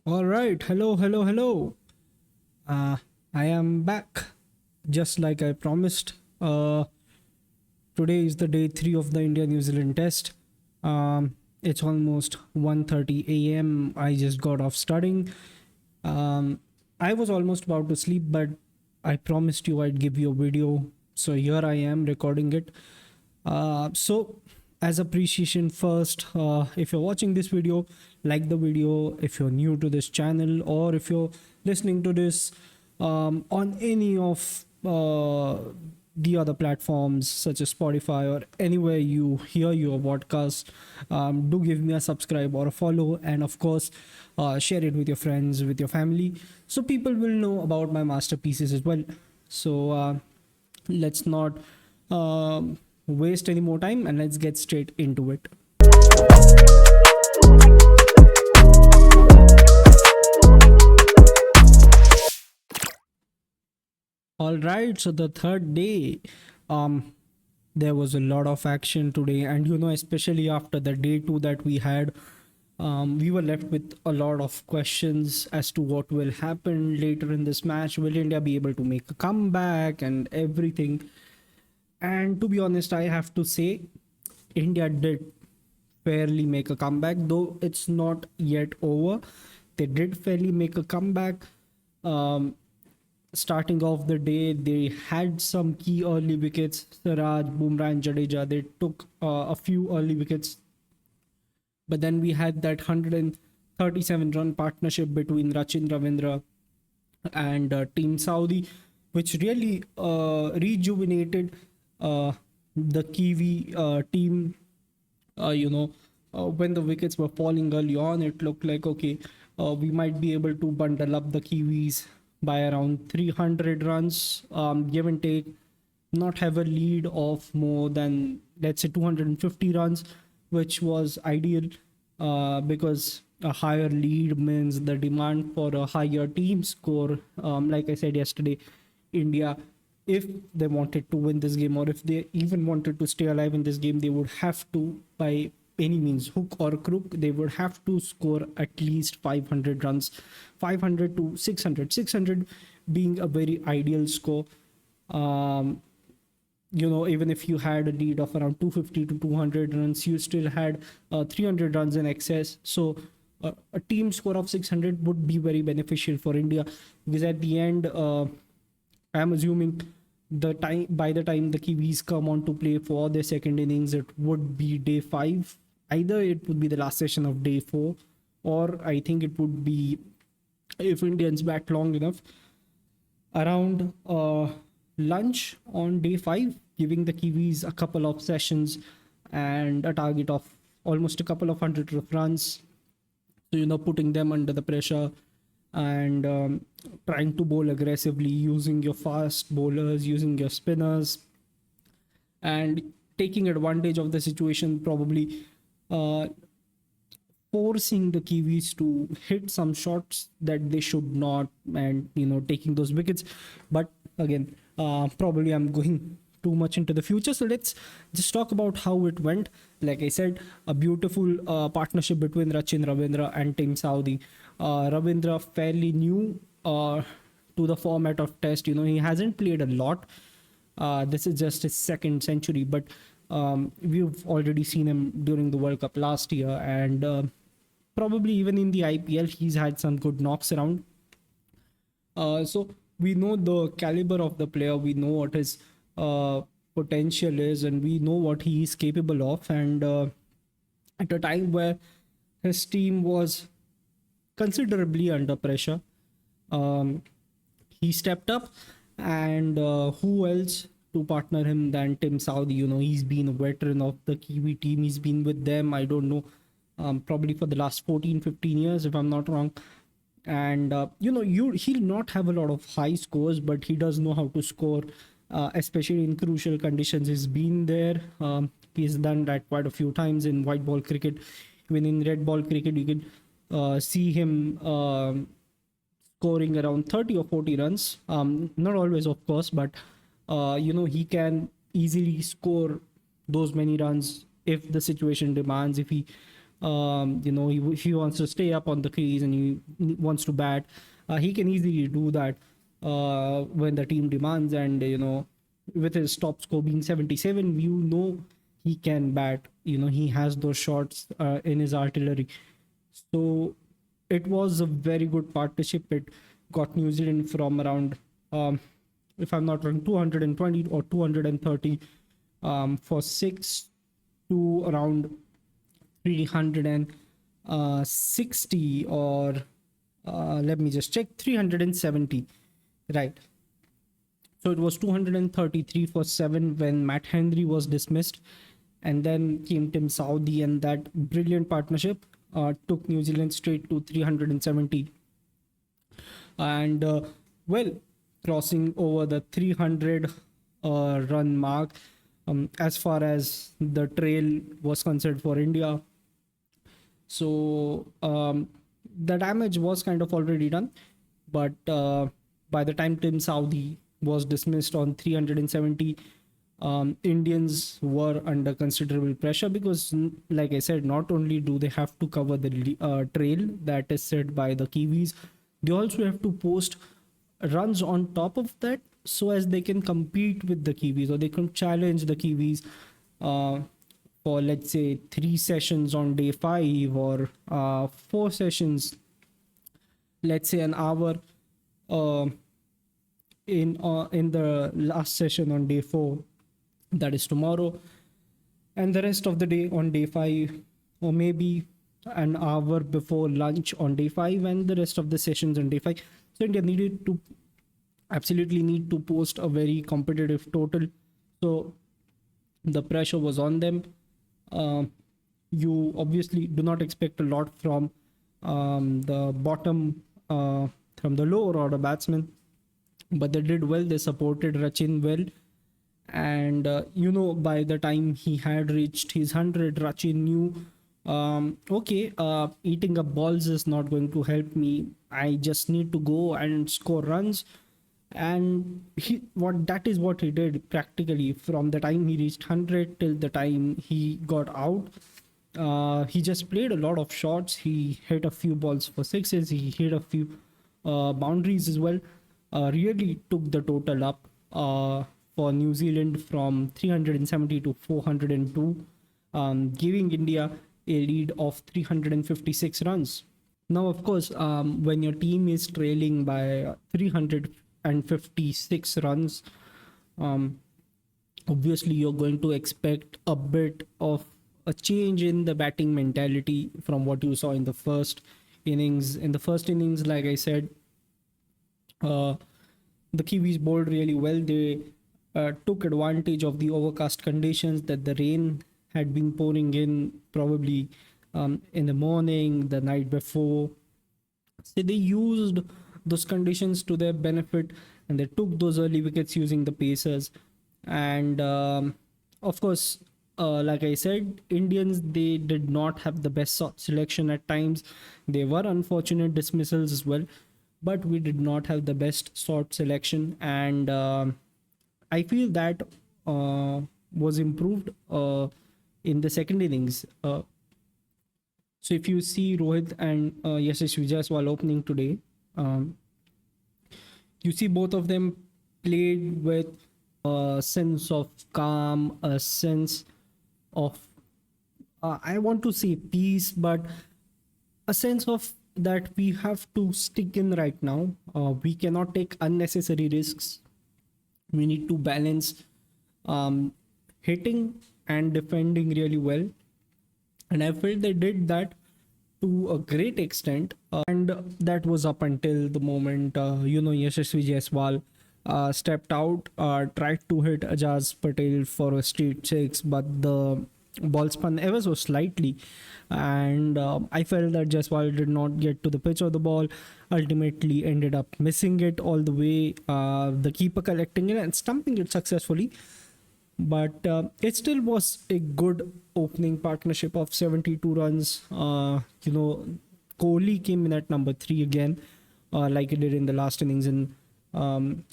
All right, hello. Uh, I am back, just like I promised. Today is the day three of the India-New Zealand test. It's almost 1:30 a.m. I just got off studying. Um, I was almost about to sleep, but I promised you I'd give you a video, so here I am recording it. So, as appreciation first, if you're watching this video, like the video. If you're new to this channel, or if you're listening to this on any of the other platforms such as Spotify or anywhere you hear your podcast, do give me a subscribe or a follow, and of course, share it with your friends, with your family, so people will know about my masterpieces as well. So let's not waste any more time, and let's get straight into it. All right, so the third day, um, there was a lot of action today, and especially after the day two that we had, we were left with a lot of questions as to what will happen later in this match. Will India be able to make a comeback and everything? And to be honest, I have to say, India did fairly make a comeback, though it's not yet over. They did fairly make a comeback. Um, Starting off the day, they had some key early wickets. Siraj, Bumrah, and Jadeja. They took a few early wickets, but then we had that 137 run partnership between Rachin Ravindra and Team Saudi, which really rejuvenated the Kiwi team. When the wickets were falling early on, it looked like, okay, we might be able to bundle up the Kiwis by around 300 runs, give and take, not have a lead of more than, let's say, 250 runs, which was ideal, because a higher lead means the demand for a higher team score. Like I said yesterday, India, if they wanted to win this game, or if they even wanted to stay alive in this game, they would have to, by any means, hook or crook, they would have to score at least 500 runs, 500 to 600, 600 being a very ideal score. um, Even if you had a lead of around 250 to 200 runs, you still had 300 runs in excess. So a team score of 600 would be very beneficial for India, because at the end, I'm assuming the time the Kiwis come on to play for their second innings, it would be day 5. Either it would be the last session of day 4, or I think it would be, if Indians bat long enough, around lunch on day 5, giving the Kiwis a couple of sessions and a target of almost a couple of hundred of runs. So, putting them under the pressure, and trying to bowl aggressively, using your fast bowlers, using your spinners, and taking advantage of the situation, probably uh, forcing the Kiwis to hit some shots that they should not, and taking those wickets. But again, probably I'm going too much into the future, so let's just talk about how it went. Like I said, a beautiful partnership between Rachin Ravindra and Team Saudi. Ravindra fairly new to the format of test. He hasn't played a lot. This is just his second century, but we've already seen him during the World Cup last year, and probably even in the IPL, he's had some good knocks around. So we know the caliber of the player, we know what his uh, potential is, and we know what he is capable of. And at a time where his team was considerably under pressure, um, he stepped up. And who else to partner him than Tim Saudi? He's been a veteran of the Kiwi team. He's been with them, I don't know, probably for the last 14, 15 years, if I'm not wrong. And he'll not have a lot of high scores, but he does know how to score, especially in crucial conditions. He's been there. He's done that quite a few times in white ball cricket. Even in red ball cricket, you can see him scoring around 30 or 40 runs. Not always, of course, but he can easily score those many runs if the situation demands. If he he wants to stay up on the crease and he wants to bat, he can easily do that when the team demands. And with his top score being 77, he can bat. He has those shots in his artillery. So it was a very good partnership. It got New Zealand from around, if I'm not wrong, 220 or 230 for six to around 360, or let me just check, 370, right? So it was 233 for 7 when Matt Henry was dismissed, and then came Tim Southee, and that brilliant partnership took New Zealand straight to 370. And well, crossing over the 300 run mark, as far as the trail was concerned for India. So the damage was kind of already done, but by the time Tim Southee was dismissed on 370, Indians were under considerable pressure because, like I said, not only do they have to cover the trail that is set by the Kiwis, they also have to post runs on top of that so as they can compete with the Kiwis, or they can challenge the Kiwis for, let's say, 3 sessions on day 5, or 4 sessions, let's say an hour in the last session on day 4, that is tomorrow, and the rest of the day on day 5, or maybe an hour before lunch on day 5, and the rest of the sessions on day 5. So India absolutely need to post a very competitive total. So the pressure was on them. You obviously do not expect a lot from the bottom, from the lower order batsmen, but they did well. They supported Rachin well, and by the time he had reached his 100, Rachin knew, eating up balls is not going to help me. I just need to go and score runs. And that is what he did practically from the time he reached 100 till the time he got out. He just played a lot of shots. He hit a few balls for sixes. He hit a few boundaries as well. Really took the total up for New Zealand from 370 to 402, giving India a lead of 356 runs. Now, of course, when your team is trailing by 356 runs, obviously you're going to expect a bit of a change in the batting mentality from what you saw in the first innings. In the first innings, like I said, the Kiwis bowled really well. They took advantage of the overcast conditions, that the rain had been pouring in probably in the morning, the night before. So they used those conditions to their benefit, and they took those early wickets using the pacers. And of course, like I said, Indians, they did not have the best selection at times. They were unfortunate dismissals as well, but we did not have the best sort selection. And I feel that was improved in the second innings. So if you see Rohit and Yashasvi Jaiswal opening today, you see both of them played with a sense of calm, a sense of, I want to say peace, but a sense of that we have to stick in right now. We cannot take unnecessary risks. We need to balance hitting and defending really well. And I felt they did that to a great extent. And that was up until the moment, Yashasvi Jaiswal stepped out, tried to hit Ajaz Patel for a straight 6, but the ball spun ever so slightly. And I felt that Jaiswal did not get to the pitch of the ball, ultimately ended up missing it all the way, the keeper collecting it and stumping it successfully. But it still was a good opening partnership of 72 runs. Kohli came in at number 3 again, like he did in the last innings. And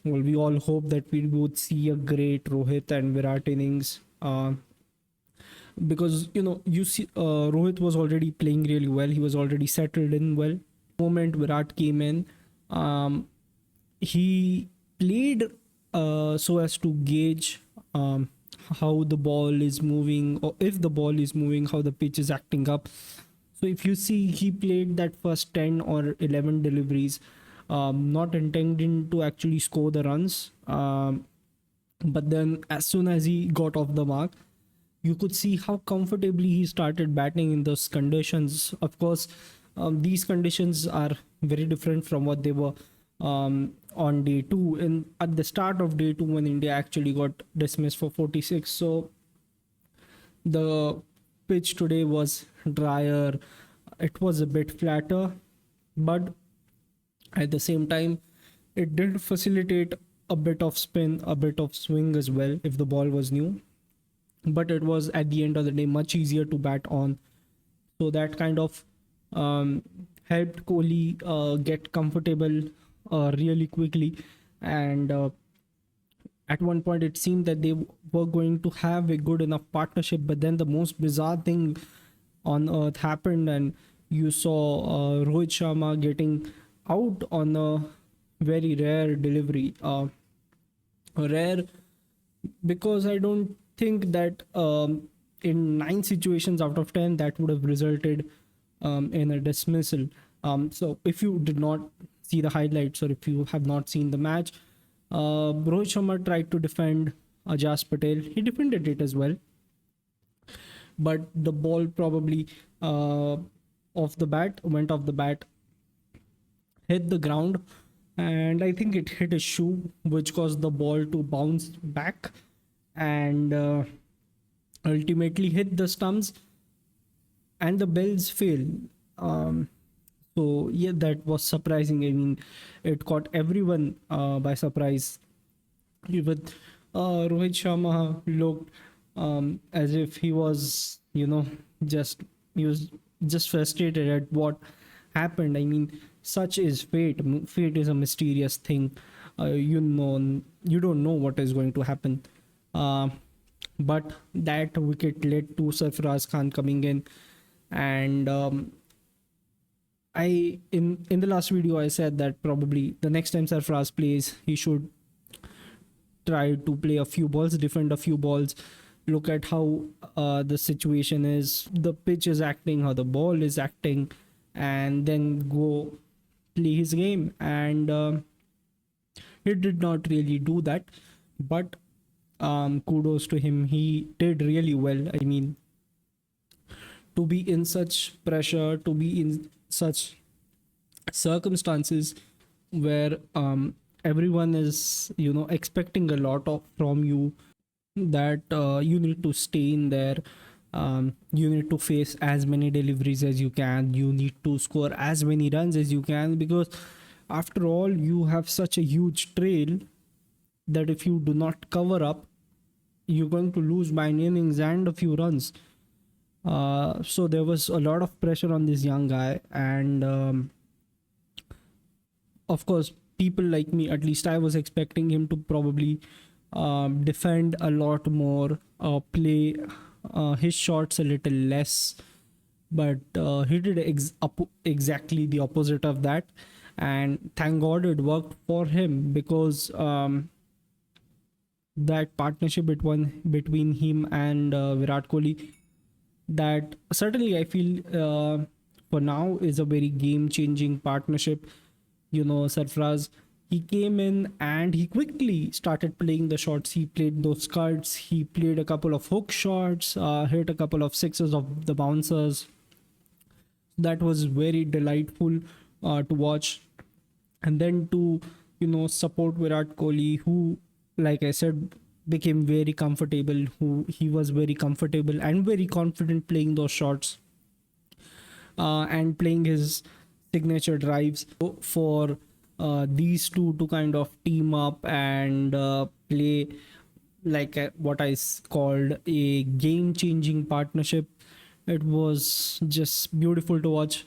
we all hope that we would see a great Rohit and Virat innings. because you see Rohit was already playing really well. He was already settled in well. Moment Virat came in, um, he played so as to gauge how the ball is moving, or if the ball is moving, how the pitch is acting up. So if you see, he played that first 10 or 11 deliveries, not intending to actually score the runs. But then as soon as he got off the mark, you could see how comfortably he started batting in those conditions. Of course, these conditions are very different from what they were on day two. And at the start of day two, when India actually got dismissed for 46, so the pitch today was drier. It was a bit flatter, but at the same time, it did facilitate a bit of spin, a bit of swing as well if the ball was new. But it was at the end of the day much easier to bat on. So that kind of um, helped Kohli get comfortable really quickly. And at one point, it seemed that they were going to have a good enough partnership. But then the most bizarre thing on earth happened, and you saw Rohit Sharma getting out on a very rare delivery. Rare because I don't think that in 9 situations out of 10 that would have resulted in a dismissal. So if you did not see the highlights, or if you have not seen the match, Rohit Sharma tried to defend Ajas Patel. He defended it as well, but the ball probably went off the bat, hit the ground, and I think it hit his shoe, which caused the ball to bounce back and ultimately hit the stumps, and the bells failed. So yeah, that was surprising. I mean, it caught everyone by surprise. Even Rohit Sharma looked as if he was, just he was just frustrated at what happened. I mean, such is fate. Fate is a mysterious thing. You don't know what is going to happen. Uh, but that wicket led to Sarfaraz Khan coming in, and in the last video I said that probably the next time Sarfaraz plays, he should try to play a few balls, defend a few balls, look at how the situation is, the pitch is acting, how the ball is acting, and then go play his game. And he did not really do that, but kudos to him. He did really well. I mean, to be in such pressure, to be in such circumstances where everyone is expecting a lot from you, that you need to stay in there. You need to face as many deliveries as you can, you need to score as many runs as you can, because after all, you have such a huge trail that if you do not cover up, you're going to lose by an innings and a few runs. So there was a lot of pressure on this young guy, and of course, people like me, at least I was expecting him to probably defend a lot more, play his shots a little less, but he did exactly the opposite of that. And thank God it worked for him, because that partnership between him and Virat Kohli, that certainly I feel for now is a very game changing partnership. Sarfraz, he came in and he quickly started playing the shots. He played those cuts, he played a couple of hook shots, hit a couple of sixes of the bouncers. That was very delightful to watch. And then to support Virat Kohli, who, like I said, became very comfortable, who he was very comfortable and very confident playing those shots, and playing his signature drives. For these two to kind of team up and play like what called a game changing partnership, it was just beautiful to watch.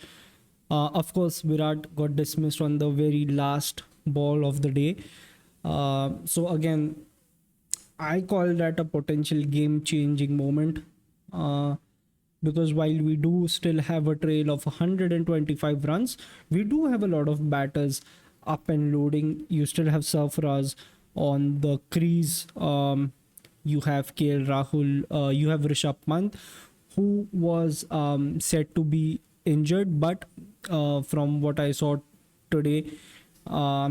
Of course, Virat got dismissed on the very last ball of the day. So again, I call that a potential game changing moment. because while we do still have a trail of 125 runs, we do have a lot of batters up and loading. You still have Sarfaraz on the crease. You have KL Rahul. You have Rishabh Pant, who was said to be injured, but from what I saw today,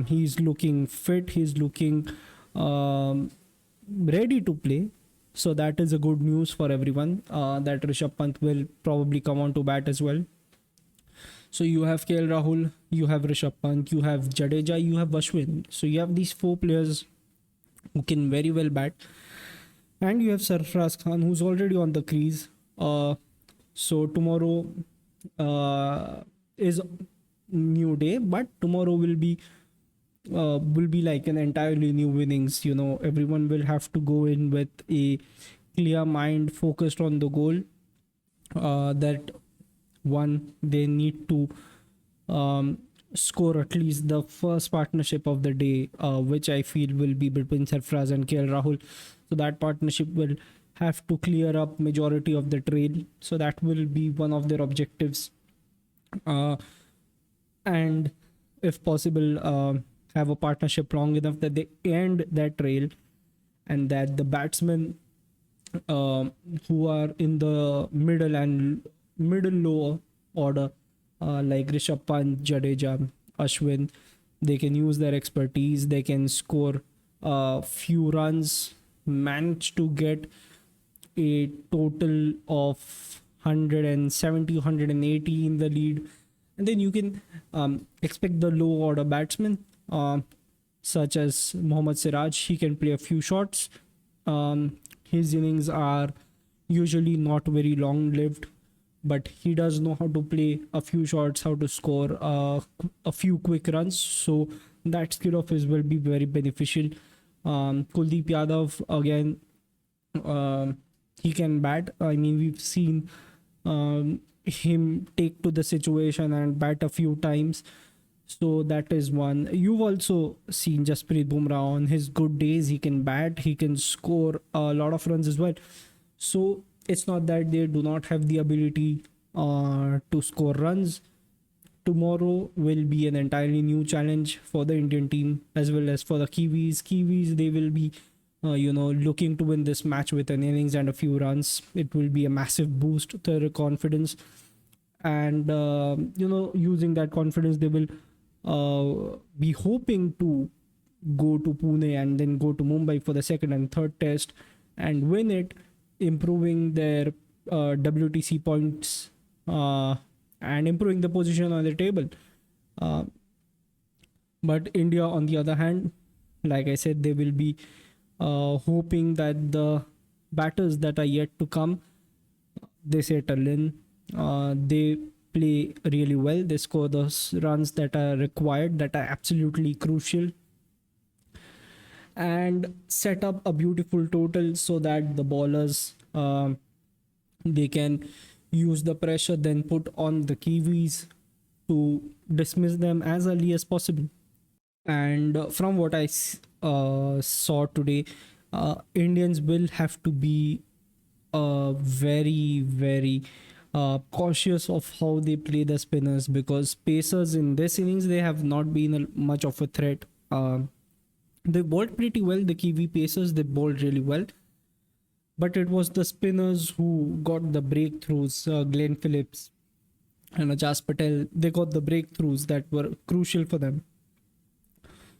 he's looking fit. He's looking ready to play. So that is a good news for everyone, that Rishabh Pant will probably come on to bat as well. So you have KL Rahul, you have Rishabh Pant, you have Jadeja, you have Ashwin. So you have these four players who can very well bat. And you have Sarfraz Khan, who's already on the crease. So tomorrow is new day, but tomorrow will be like an entirely new innings. You know, everyone will have to go in with a clear mind, focused on the goal. That one, they need to score at least the first partnership of the day, which I feel will be between Sarfraz and KL Rahul. So that partnership will have to clear up majority of the trail. So that will be one of their objectives. And if possible, have a partnership long enough that they end that trail, and that the batsmen who are in the middle and middle lower order, like Rishabh Pant, Jadeja, Ashwin, they can use their expertise. They can score a few runs, manage to get a total of 170, 180 in the lead. And then you can expect the low order batsmen, such as Mohammad Siraj. He can play a few shots. His innings are usually not very long lived, but he does know how to play a few shots, how to score a few quick runs. So that skill of his will be very beneficial. Kuldeep Yadav, again, he can bat. I mean, we've seen him take to the situation and bat a few times. So that is one. You've also seen Jasprit Bumrah on his good days. He can bat, he can score a lot of runs as well. So it's not that they do not have the ability to score runs. Tomorrow will be an entirely new challenge for the Indian team as well as for the Kiwis. They will be, looking to win this match with an innings and a few runs. It will be a massive boost to their confidence. And, using that confidence, they will be hoping to go to Pune and then go to Mumbai for the second and third test and win it, improving their WTC points and improving the position on the table. But India, on the other hand, like I said, they will be hoping that the batters that are yet to come, they settle in. They play really well. They score those runs that are required, that are absolutely crucial, and set up a beautiful total so that the bowlers, they can use the pressure then put on the Kiwis to dismiss them as early as possible. And from what I saw today, Indians will have to be very, very cautious of how they play the spinners, because pacers in this innings, they have not been much of a threat. They bowled pretty well. The Kiwi pacers, they bowled really well, but it was the spinners who got the breakthroughs. Glenn Phillips and Ajaz Patel, they got the breakthroughs that were crucial for them.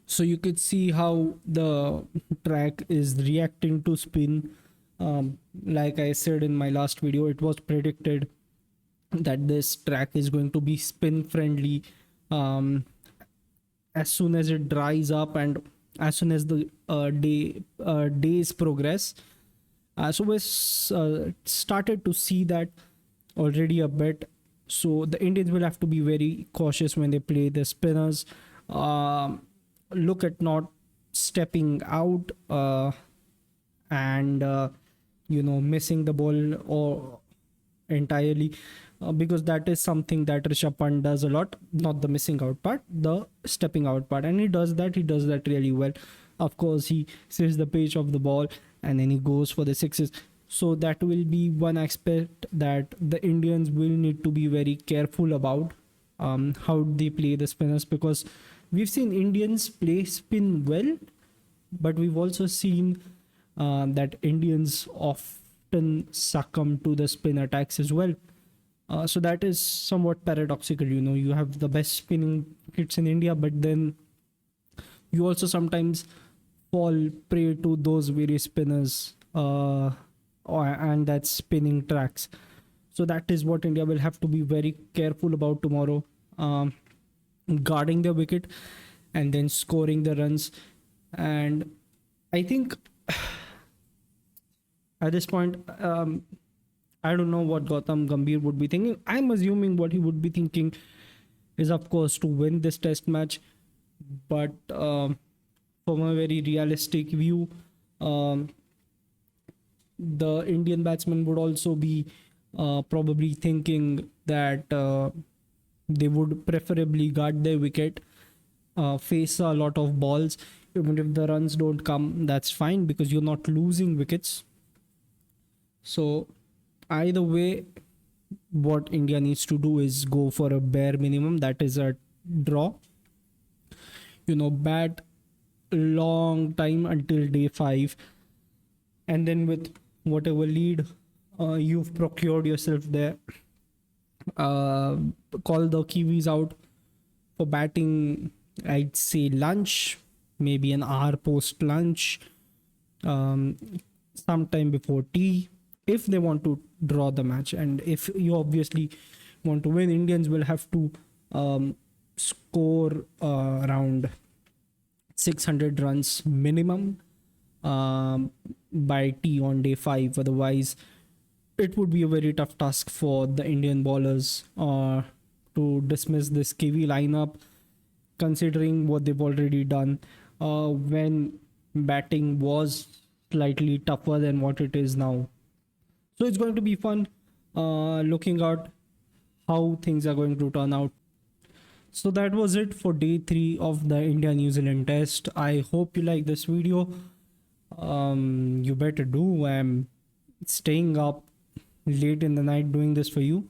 So you could see how the track is reacting to spin. Like I said in my last video, it was predicted that this track is going to be spin friendly as soon as it dries up and as soon as the days progress. So we started to see that already a bit. So the Indians will have to be very cautious when they play the spinners. Look at not stepping out and missing the ball or entirely, because that is something that Rishabh Pant does a lot. Not the missing out part, the stepping out part, and he does that really well. Of course, he sees the pitch of the ball and then he goes for the sixes. So that will be one aspect that the Indians will need to be very careful about, how they play the spinners, because we've seen Indians play spin well, but we've also seen that Indians often succumb to the spin attacks as well. So that is somewhat paradoxical. You know, you have the best spinning wickets in India, but then you also sometimes fall prey to those various spinners, and that spinning tracks. So that is what India will have to be very careful about tomorrow, guarding the wicket and then scoring the runs. And I think at this point, I don't know what Gautam Gambhir would be thinking. I'm assuming what he would be thinking is, of course, to win this test match. But from a very realistic view, um, the Indian batsmen would also be probably thinking that they would preferably guard their wicket, face a lot of balls. Even if the runs don't come, that's fine because you're not losing wickets. So either way, what India needs to do is go for a bare minimum, that is a draw. You know, bat long time until day 5, and then with whatever lead you've procured yourself there, uh, call the Kiwis out for batting. I'd say lunch, maybe an hour post lunch, um, sometime before tea, if they want to draw the match. And if you obviously want to win, Indians will have to score around 600 runs minimum by tea on day 5. Otherwise, it would be a very tough task for the Indian bowlers to dismiss this Kiwi lineup, considering what they've already done when batting was slightly tougher than what it is now. So it's going to be fun looking out how things are going to turn out. So that was it for day 3 of the India New Zealand test. I hope you like this video. You better do. I'm staying up late in the night doing this for you.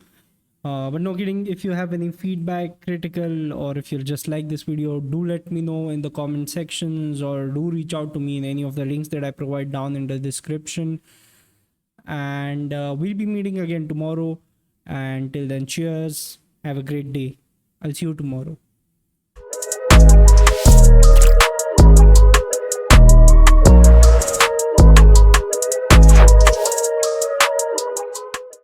But no kidding, if you have any feedback, critical, or if you just like this video, do let me know in the comment sections, or do reach out to me in any of the links that I provide down in the description. And we'll be meeting again tomorrow. And till then, cheers. Have a great day. I'll see you tomorrow.